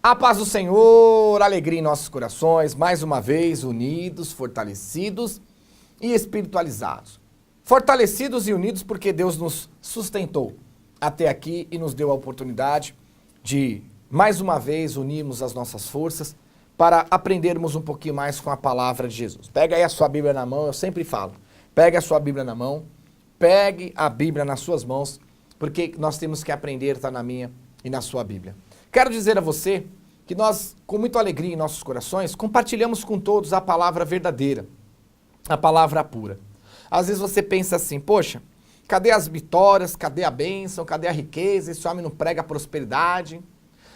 A paz do Senhor, alegria em nossos corações, mais uma vez unidos, fortalecidos e espiritualizados. Fortalecidos e unidos porque Deus nos sustentou até aqui e nos deu a oportunidade de, mais uma vez, unirmos as nossas forças para aprendermos um pouquinho mais com a palavra de Jesus. Pega aí a sua Bíblia na mão, eu sempre falo, pegue a sua Bíblia na mão, pegue a Bíblia nas suas mãos, porque nós temos que aprender, está na minha e na sua Bíblia. Quero dizer a você que nós, com muita alegria em nossos corações, compartilhamos com todos a palavra verdadeira, a palavra pura. Às vezes você pensa assim, poxa, cadê as vitórias, cadê a bênção, cadê a riqueza, esse homem não prega a prosperidade?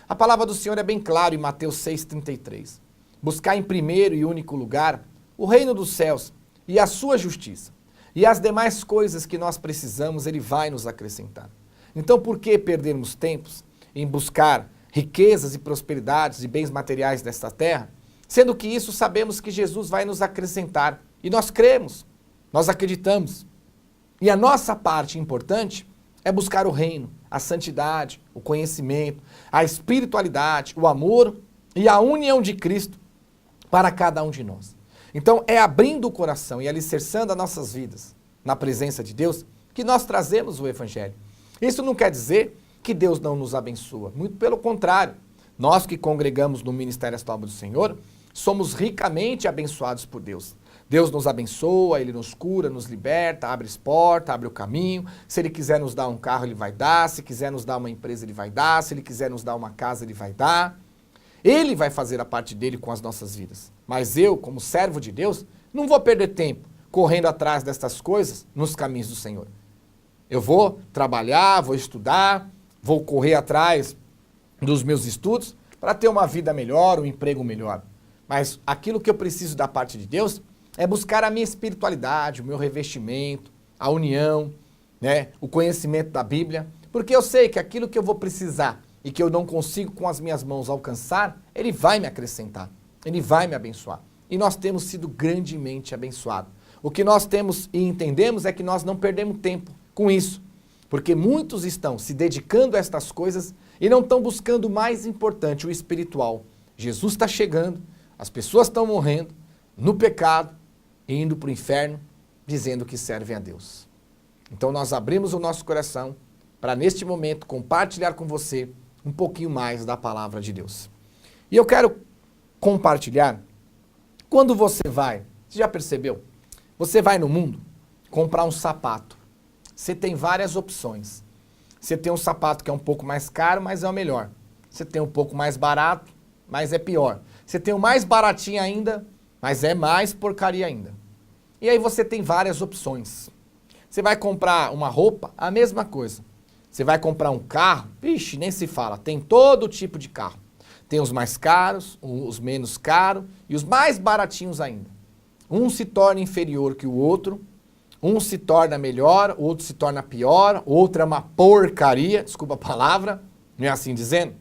A palavra do Senhor é bem clara em Mateus 6,33. Buscar em primeiro e único lugar o reino dos céus e a sua justiça. E as demais coisas que nós precisamos, Ele vai nos acrescentar. Então, por que perdermos tempos em buscar riquezas e prosperidades e bens materiais desta terra, sendo que isso sabemos que Jesus vai nos acrescentar. E nós cremos, nós acreditamos. E a nossa parte importante é buscar o reino, a santidade, o conhecimento, a espiritualidade, o amor e a união de Cristo para cada um de nós. Então é abrindo o coração e alicerçando as nossas vidas na presença de Deus que nós trazemos o Evangelho. Isso não quer dizer que Deus não nos abençoa, muito pelo contrário. Nós que congregamos no Ministério Atual do Senhor, somos ricamente abençoados por Deus. Deus nos abençoa, Ele nos cura, nos liberta, abre as portas, abre o caminho. Se Ele quiser nos dar um carro, Ele vai dar. Se quiser nos dar uma empresa, Ele vai dar. Se Ele quiser nos dar uma casa, Ele vai dar. Ele vai fazer a parte dele com as nossas vidas. Mas eu, como servo de Deus, não vou perder tempo correndo atrás destas coisas nos caminhos do Senhor. Eu vou trabalhar, vou estudar, vou correr atrás dos meus estudos para ter uma vida melhor, um emprego melhor. Mas aquilo que eu preciso da parte de Deus é buscar a minha espiritualidade, o meu revestimento, a união, né, o conhecimento da Bíblia, porque eu sei que aquilo que eu vou precisar e que eu não consigo com as minhas mãos alcançar, Ele vai me acrescentar, Ele vai me abençoar. E nós temos sido grandemente abençoados. O que nós temos e entendemos é que nós não perdemos tempo com isso, porque muitos estão se dedicando a estas coisas e não estão buscando o mais importante, o espiritual. Jesus está chegando, as pessoas estão morrendo no pecado e indo para o inferno, dizendo que servem a Deus. Então nós abrimos o nosso coração para neste momento compartilhar com você um pouquinho mais da palavra de Deus. E eu quero compartilhar, quando você já percebeu? Você vai no mundo comprar um sapato. Você tem várias opções. Você tem um sapato que é um pouco mais caro, mas é o melhor. Você tem um pouco mais barato, mas é pior. Você tem o mais baratinho ainda, mas é mais porcaria ainda. E aí você tem várias opções. Você vai comprar uma roupa, a mesma coisa. Você vai comprar um carro, vixe, nem se fala, tem todo tipo de carro. Tem os mais caros, os menos caros e os mais baratinhos ainda. Um se torna inferior que o outro, um se torna melhor, o outro se torna pior, o outro é uma porcaria, desculpa a palavra, não é assim dizendo?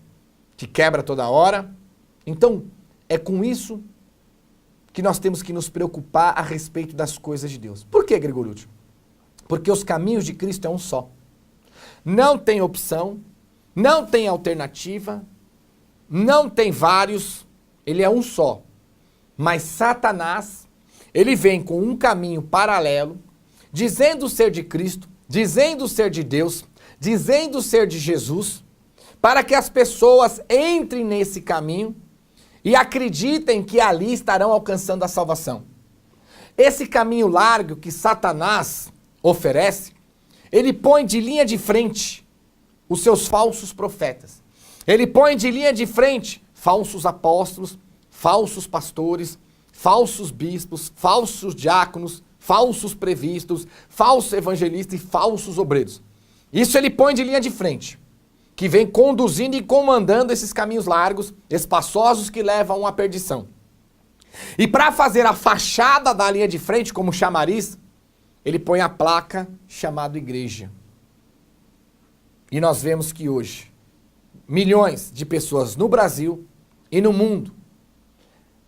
Que quebra toda hora. Então, é com isso que nós temos que nos preocupar a respeito das coisas de Deus. Por que, Gregorúcio? Porque os caminhos de Cristo é um só. Não tem opção, não tem alternativa, não tem vários, ele é um só. Mas Satanás, ele vem com um caminho paralelo, dizendo ser de Cristo, dizendo ser de Deus, dizendo ser de Jesus, para que as pessoas entrem nesse caminho e acreditem que ali estarão alcançando a salvação. Esse caminho largo que Satanás oferece, ele põe de linha de frente os seus falsos profetas. Ele põe de linha de frente falsos apóstolos, falsos pastores, falsos bispos, falsos diáconos, falsos previstos, falsos evangelistas e falsos obreiros. Isso ele põe de linha de frente, que vem conduzindo e comandando esses caminhos largos, espaçosos que levam à perdição. E para fazer a fachada da linha de frente, como chamariz, ele põe a placa chamada igreja. E nós vemos que hoje, milhões de pessoas no Brasil e no mundo,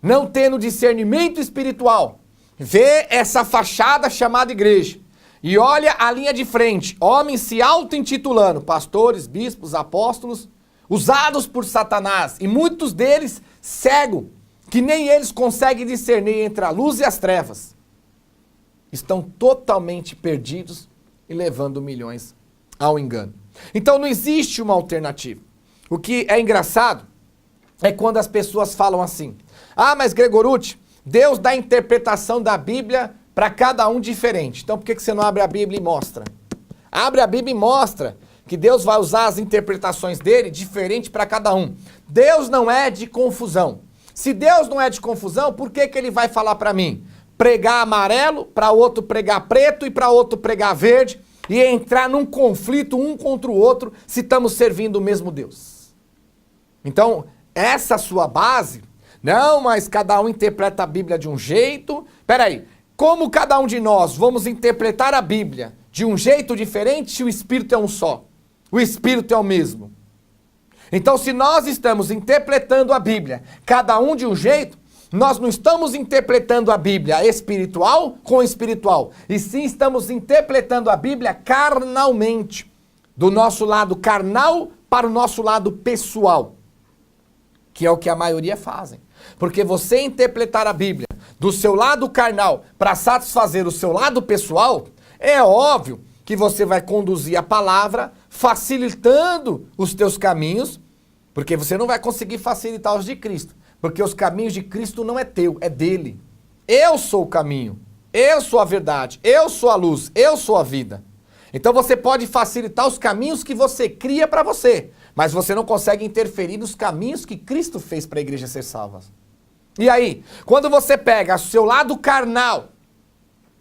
não tendo discernimento espiritual, vê essa fachada chamada igreja e olha a linha de frente, homens se auto-intitulando, pastores, bispos, apóstolos, usados por Satanás, e muitos deles cegos, que nem eles conseguem discernir entre a luz e as trevas, estão totalmente perdidos e levando milhões ao engano. Então não existe uma alternativa. O que é engraçado é quando as pessoas falam assim: ah, mas Gregorucci, Deus dá a interpretação da Bíblia para cada um diferente. Então por que você não abre a Bíblia e mostra? Abre a Bíblia e mostra que Deus vai usar as interpretações dele diferente para cada um. Deus não é de confusão. Se Deus não é de confusão, por que ele vai falar para mim? Pregar amarelo, para outro pregar preto e para outro pregar verde e entrar num conflito um contra o outro se estamos servindo o mesmo Deus. Então, essa sua base, não, mas cada um interpreta a Bíblia de um jeito. Peraí, como cada um de nós vamos interpretar a Bíblia de um jeito diferente se o Espírito é um só? O Espírito é o mesmo. Então, se nós estamos interpretando a Bíblia, cada um de um jeito, nós não estamos interpretando a Bíblia espiritual com espiritual, e sim estamos interpretando a Bíblia carnalmente, do nosso lado carnal para o nosso lado pessoal, que é o que a maioria fazem. Porque você interpretar a Bíblia do seu lado carnal para satisfazer o seu lado pessoal, é óbvio que você vai conduzir a palavra facilitando os teus caminhos, porque você não vai conseguir facilitar os de Cristo, porque os caminhos de Cristo não é teu, é dele. Eu sou o caminho, eu sou a verdade, eu sou a luz, eu sou a vida. Então você pode facilitar os caminhos que você cria para você, mas você não consegue interferir nos caminhos que Cristo fez para a igreja ser salva. E aí, quando você pega o seu lado carnal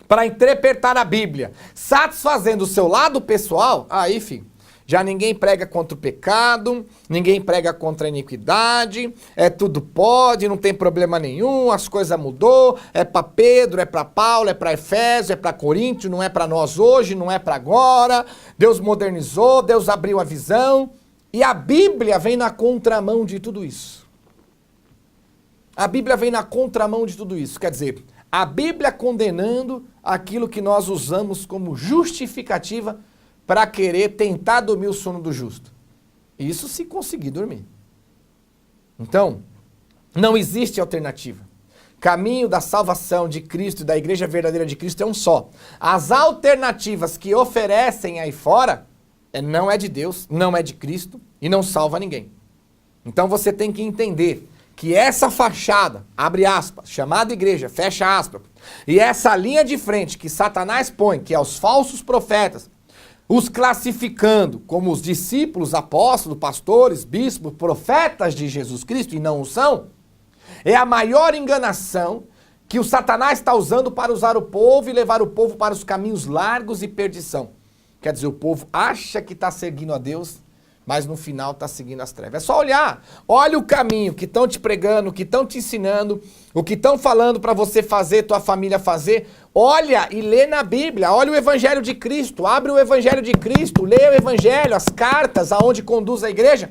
para interpretar a Bíblia, satisfazendo o seu lado pessoal, aí, filho, já ninguém prega contra o pecado, ninguém prega contra a iniquidade, tudo pode, não tem problema nenhum, as coisas mudou, é para Pedro, é para Paulo, é para Efésio, é para Coríntios, não é para nós hoje, não é para agora, Deus modernizou, Deus abriu a visão, e a Bíblia vem na contramão de tudo isso. A Bíblia vem na contramão de tudo isso, quer dizer, a Bíblia condenando aquilo que nós usamos como justificativa para querer tentar dormir o sono do justo. Isso se conseguir dormir. Então, não existe alternativa. Caminho da salvação de Cristo e da igreja verdadeira de Cristo é um só. As alternativas que oferecem aí fora não é de Deus, não é de Cristo e não salva ninguém. Então você tem que entender que essa fachada, abre aspas, chamada igreja, fecha aspas, e essa linha de frente que Satanás põe, que é os falsos profetas, os classificando como os discípulos, apóstolos, pastores, bispos, profetas de Jesus Cristo, e não o são, é a maior enganação que o Satanás está usando para usar o povo e levar o povo para os caminhos largos e perdição. Quer dizer, o povo acha que está seguindo a Deus, mas no final está seguindo as trevas. É só olhar. Olha o caminho que estão te pregando, o que estão te ensinando, o que estão falando para você fazer, tua família fazer. Olha e lê na Bíblia. Olha o Evangelho de Cristo. Abre o Evangelho de Cristo. Lê o Evangelho, as cartas aonde conduz a igreja.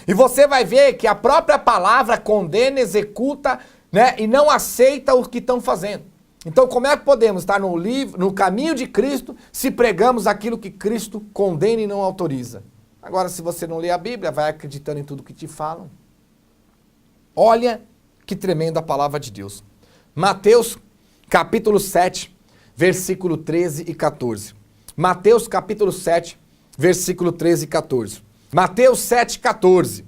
E você vai ver que a própria palavra condena, executa, né, e não aceita o que estão fazendo. Então como é que podemos estar no caminho de Cristo se pregamos aquilo que Cristo condena e não autoriza? Agora, se você não lê a Bíblia, vai acreditando em tudo que te falam. Olha que tremenda a palavra de Deus. Mateus, capítulo 7, versículo 13 e 14. Mateus, capítulo 7, versículo 13 e 14. Mateus 7, 14.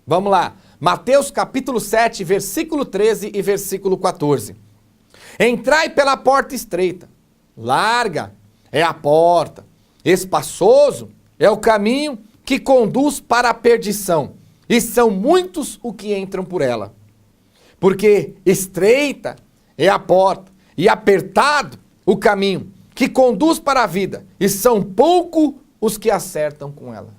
Vamos lá. Mateus, capítulo 7, versículo 13 e versículo 14. Entrai pela porta estreita. Larga é a porta. Espaçoso é o caminho que conduz para a perdição, e são muitos os que entram por ela. Porque estreita é a porta, e apertado o caminho que conduz para a vida, e são poucos os que acertam com ela.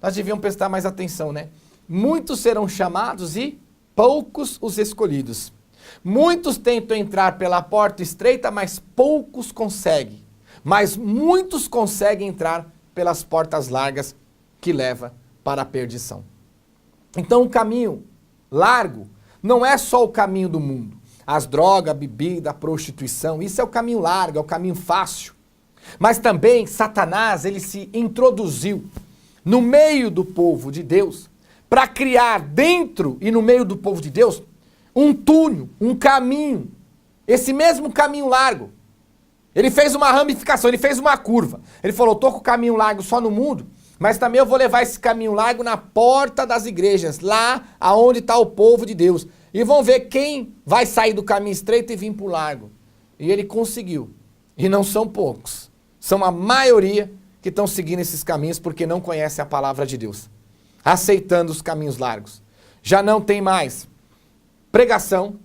Nós devíamos prestar mais atenção, né? Muitos serão chamados e poucos os escolhidos. Muitos tentam entrar pela porta estreita, mas poucos conseguem. Mas muitos conseguem entrar pelas portas largas que leva para a perdição. Então o caminho largo não é só o caminho do mundo. As drogas, a bebida, a prostituição, isso é o caminho largo, é o caminho fácil. Mas também Satanás, ele se introduziu no meio do povo de Deus para criar dentro e no meio do povo de Deus um túnel, um caminho, esse mesmo caminho largo. Ele fez uma ramificação, ele fez uma curva. Ele falou, tô com o caminho largo só no mundo, mas também eu vou levar esse caminho largo na porta das igrejas, lá aonde está o povo de Deus. E vão ver quem vai sair do caminho estreito e vir para o largo. E ele conseguiu. E não são poucos. São a maioria que estão seguindo esses caminhos porque não conhecem a palavra de Deus. Aceitando os caminhos largos. Já não tem mais pregação,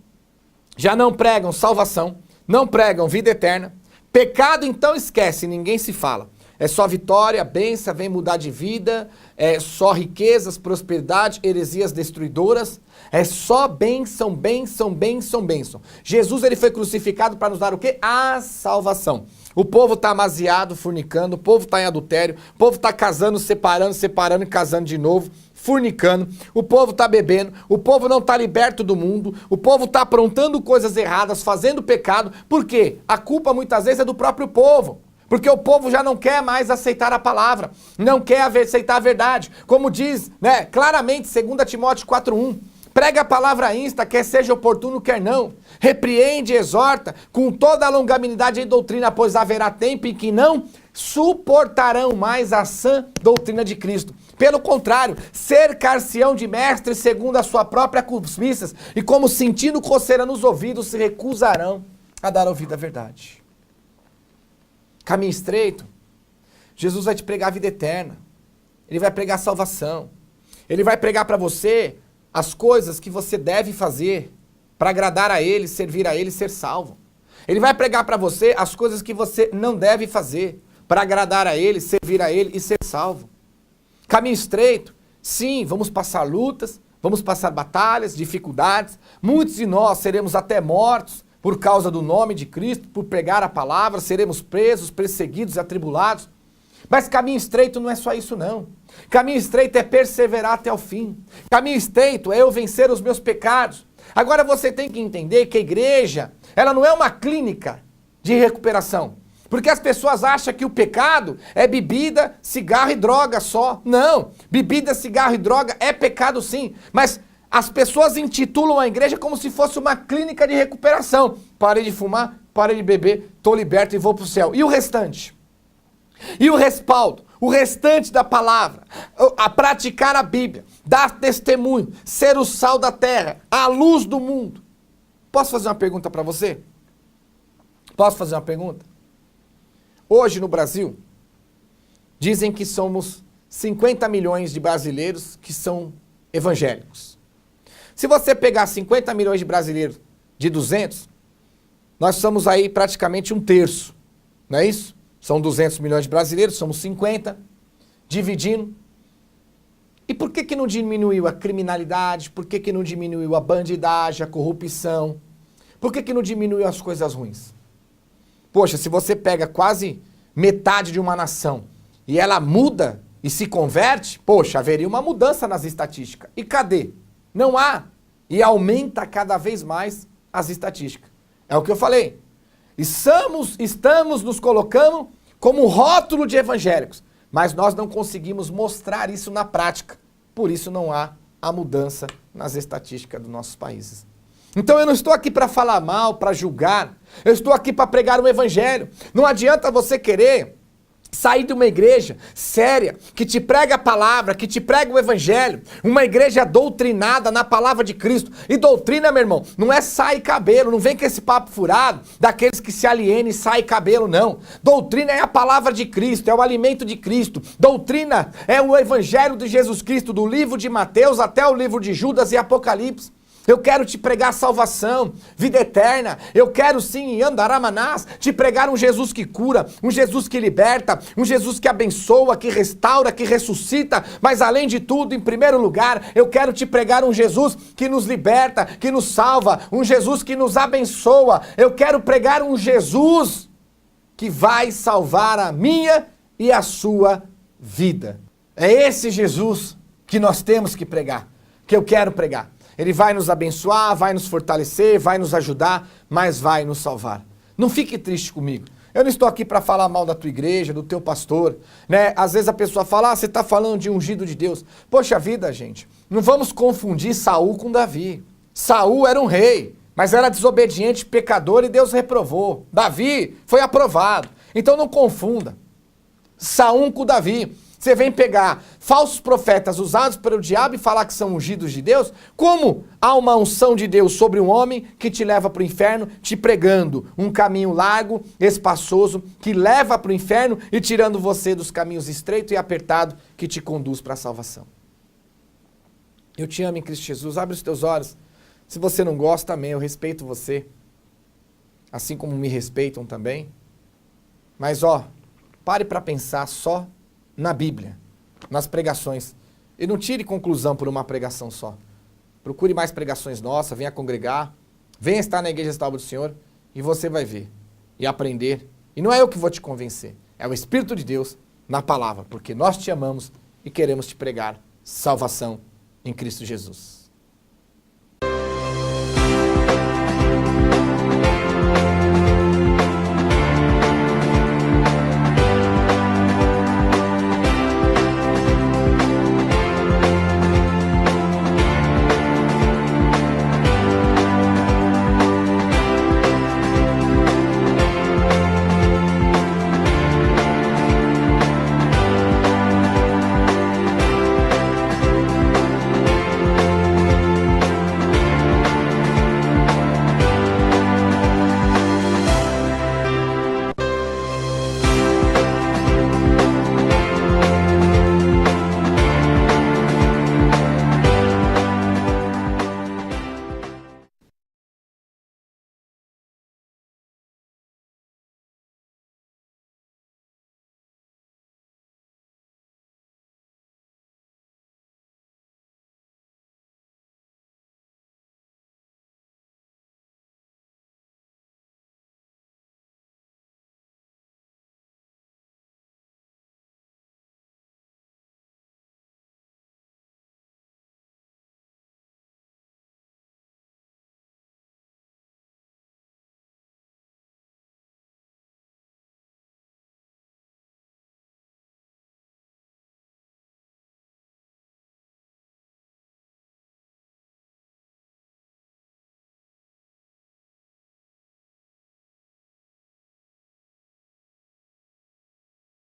já não pregam salvação, não pregam vida eterna. Pecado então esquece, ninguém se fala. É só vitória, bênção, vem mudar de vida, é só riquezas, prosperidade, heresias destruidoras, é só bênção, bênção, bênção, bênção. Jesus ele foi crucificado para nos dar o quê? A salvação. O povo está amaziado, fornicando, o povo está em adultério, o povo está casando, separando e casando de novo, fornicando, o povo está bebendo, o povo não está liberto do mundo, o povo está aprontando coisas erradas, fazendo pecado. Por quê? A culpa muitas vezes é do próprio povo. Porque o povo já não quer mais aceitar a palavra, não quer aceitar a verdade. Como diz, né, claramente, 2 Timóteo 4:1, prega a palavra insta, quer seja oportuno, quer não. Repreende, exorta, com toda a longanimidade e doutrina, pois haverá tempo em que não suportarão mais a sã doutrina de Cristo. Pelo contrário, cercar-se-ão de mestres segundo a sua própria cobiça, e como sentindo coceira nos ouvidos, se recusarão a dar ouvido à verdade. Caminho estreito, Jesus vai te pregar a vida eterna. Ele vai pregar a salvação. Ele vai pregar para você as coisas que você deve fazer para agradar a Ele, servir a Ele e ser salvo. Ele vai pregar para você as coisas que você não deve fazer para agradar a Ele, servir a Ele e ser salvo. Caminho estreito, sim, vamos passar lutas, vamos passar batalhas, dificuldades. Muitos de nós seremos até mortos por causa do nome de Cristo, por pregar a palavra, seremos presos, perseguidos e atribulados. Mas caminho estreito não é só isso não. Caminho estreito é perseverar até o fim. Caminho estreito é eu vencer os meus pecados. Agora você tem que entender que a igreja, ela não é uma clínica de recuperação. Porque as pessoas acham que o pecado é bebida, cigarro e droga só. Não, bebida, cigarro e droga é pecado sim, mas as pessoas intitulam a igreja como se fosse uma clínica de recuperação. Parei de fumar, parei de beber, estou liberto e vou para o céu. E o restante? E o respaldo? O restante da palavra? A praticar a Bíblia, dar testemunho, ser o sal da terra, a luz do mundo. Posso fazer uma pergunta para você? Posso fazer uma pergunta? Hoje no Brasil, dizem que somos 50 milhões de brasileiros que são evangélicos. Se você pegar 50 milhões de brasileiros de 200, nós somos aí praticamente um terço, não é isso? São 200 milhões de brasileiros, somos 50, dividindo. E por que não diminuiu a criminalidade? Por que não diminuiu a bandidagem, a corrupção? Por que não diminuiu as coisas ruins? Poxa, se você pega quase metade de uma nação e ela muda e se converte, poxa, haveria uma mudança nas estatísticas. E cadê? Não há. E aumenta cada vez mais as estatísticas. É o que eu falei. Estamos nos colocando como rótulo de evangélicos, mas nós não conseguimos mostrar isso na prática. Por isso não há a mudança nas estatísticas dos nossos países. Então eu não estou aqui para falar mal, para julgar. Eu estou aqui para pregar o evangelho. Não adianta você querer sair de uma igreja séria, que te prega a palavra, que te prega o evangelho, uma igreja doutrinada na palavra de Cristo. E doutrina, meu irmão, não é sai cabelo, não vem com esse papo furado daqueles que se alienam e sai cabelo, não. Doutrina é a palavra de Cristo, é o alimento de Cristo. Doutrina é o evangelho de Jesus Cristo, do livro de Mateus até o livro de Judas e Apocalipse. Eu quero te pregar salvação, vida eterna. Eu quero sim, em Andaramanás, te pregar um Jesus que cura, um Jesus que liberta, um Jesus que abençoa, que restaura, que ressuscita. Mas além de tudo, em primeiro lugar, eu quero te pregar um Jesus que nos liberta, que nos salva, um Jesus que nos abençoa. Eu quero pregar um Jesus que vai salvar a minha e a sua vida. É esse Jesus que nós temos que pregar, que eu quero pregar. Ele vai nos abençoar, vai nos fortalecer, vai nos ajudar, mas vai nos salvar. Não fique triste comigo. Eu não estou aqui para falar mal da tua igreja, do teu pastor, né? Às vezes a pessoa fala, você está falando de ungido de Deus. Poxa vida, gente, Não vamos confundir Saul com Davi. Saul era um rei, mas era desobediente, pecador e Deus reprovou. Davi foi aprovado. Então não confunda Saul com Davi. Você vem pegar falsos profetas usados pelo diabo e falar que são ungidos de Deus? Como há uma unção de Deus sobre um homem que te leva para o inferno, te pregando um caminho largo, espaçoso, que leva para o inferno e tirando você dos caminhos estreitos e apertados que te conduz para a salvação. Eu te amo em Cristo Jesus, abre os teus olhos. Se você não gosta, amém, eu respeito você, assim como me respeitam também. Mas pare para pensar só na Bíblia, nas pregações. E não tire conclusão por uma pregação só. Procure mais pregações nossas, venha congregar, venha estar na Igreja Restauro do Senhor e você vai ver e aprender. E não é eu que vou te convencer, é o Espírito de Deus na palavra, porque nós te amamos e queremos te pregar salvação em Cristo Jesus.